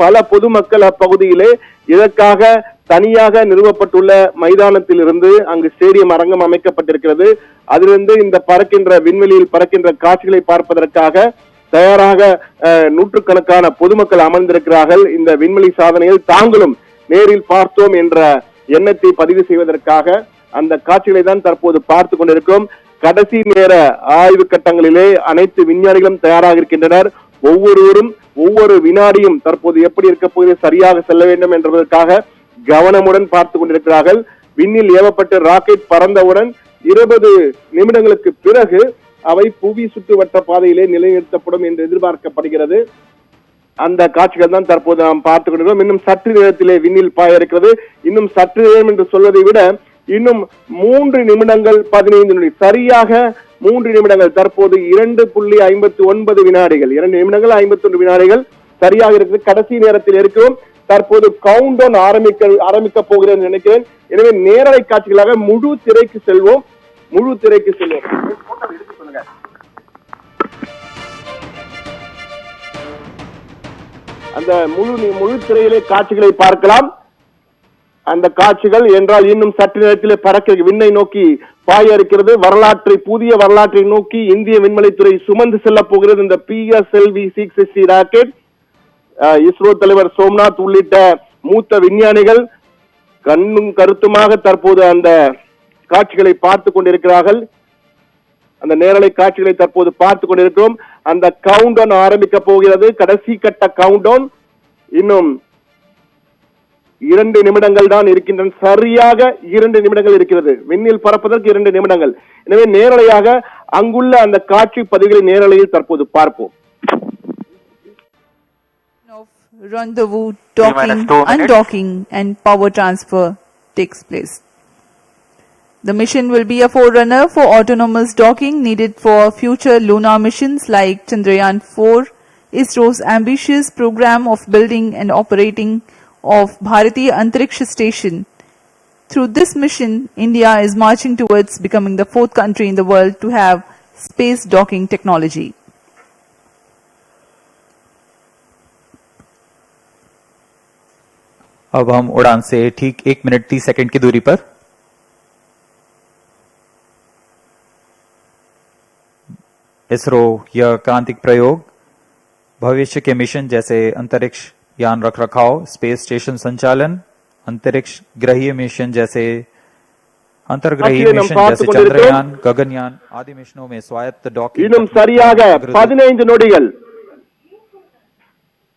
பல பொதுமக்கள் அப்பகுதியிலே இதற்காக தனியாக நிறுவப்பட்டுள்ள மைதானத்தில் இருந்து அங்கு ஸ்டேடியம் அரங்கம் அமைக்கப்பட்டிருக்கிறது. அதிலிருந்து இந்த பறக்கின்ற விண்வெளியில் பறக்கின்ற காட்சிகளை பார்ப்பதற்காக தயாராக நூற்றுக்கணக்கான பொதுமக்கள் அமர்ந்திருக்கிறார்கள். இந்த விண்வெளி சாதனையில் தாங்களும் நேரில் பார்த்தோம் என்ற எண்ணத்தை பதிவு செய்வதற்காக அந்த காட்சிகளை தான் தற்போது பார்த்து கொண்டிருக்கிறோம். கடைசி நேர ஆய்வு கட்டங்களிலே அனைத்து விஞ்ஞானிகளும் தயாராக இருக்கின்றனர். ஒவ்வொருவரும் ஒவ்வொரு வினாடியும் தற்போது எப்படி இருக்க போது சரியாக செல்ல வேண்டும் என்பதற்காக கவனமுடன் பார்த்து கொண்டிருக்கிறார்கள். விண்ணில் ஏவப்பட்ட ராக்கெட் பறந்தவுடன் 20 நிமிடங்களுக்கு பிறகு அவை புவி சுற்றுவட்ட பாதையிலே நிலைநிறுத்தப்படும் என்று எதிர்பார்க்கப்படுகிறது. அந்த காட்சிகள் தான் தற்போது நாம் பார்த்துக் கொண்டிருக்கிறோம். இன்னும் சற்று நேரத்திலே விண்ணில் பாய இருக்கிறது. இன்னும் சற்று நேரம் என்று சொல்வதை விட இன்னும் 3 நிமிடங்கள் 15 நொடி, சரியாக 3 நிமிடங்கள். தற்போது 2.59 வினாடிகள், 2 நிமிடங்கள் 51 வினாடிகள் சரியாக இருக்குது. கடைசி நேரத்தில் இருக்கிறோம். தற்போது கவுண்ட் டவுன் ஆரம்பிக்க போகிறேன் நினைக்கிறேன். எனவே நேரலை காட்சிகளாக முழு திரைக்கு செல்வோம். அந்த முழு திரையிலே காட்சிகளை பார்க்கலாம். அந்த காட்சிகள் என்றால் இன்னும் சற்று நேரத்திலே பறக்க விண்ணை நோக்கி பாய இருக்கிறது. புதிய வரலாற்றை நோக்கி இந்திய விண்வெளித்துறை சுமந்து செல்ல போகிறது இந்த PSLV-660 ராக்கெட். இஸ்ரோ தலைவர் சோம்நாத் உள்ளிட்ட மூத்த விஞ்ஞானிகள் கண்ணும் கருத்துமாக தற்போது அந்த காட்சிகளை பார்த்து கொண்டிருக்கிறார்கள். அந்த நேரலை காட்சிகளை தற்போது பார்த்து கொண்டிருக்கிறோம். அந்த கவுண்ட் டவுன் ஆரம்பிக்க போகிறது. கடைசி கட்ட கவுண்ட் டவுன். இன்னும் 2 நிமிடங்கள் தான் இருக்கின்றன. சரியாக 2 நிமிடங்கள் இருக்கிறது. விண்ணில் பறப்பதற்கு 2 நிமிடங்கள். எனவே நேரலையாக அங்குள்ள அந்த காட்சி பதிவுகளை நேரலையில் தற்போது பார்ப்போம். Rendezvous, docking, undocking and power transfer takes place. The mission will be a forerunner for autonomous docking needed for future lunar missions like Chandrayaan-4, ISRO's ambitious program of building and operating of Bharatiya Antariksha Station. Through this mission, India is marching towards becoming the 4th country in the world to have space docking technology. अब हम उड़ान से ठीक 1 minute 30 second की दूरी पर इसरो यह क्रांतिक प्रयोग भविष्य के मिशन जैसे अंतरिक्ष यान रखरखाव, स्पेस स्टेशन संचालन, अंतरिक्ष ग्रहीय मिशन जैसे अंतर्ग्रहीय मिशन जैसे चंद्रयान, गगनयान आदि मिशनों में स्वायत्त डॉकिंग இன்னும் சரியாக 15 நொடிகள்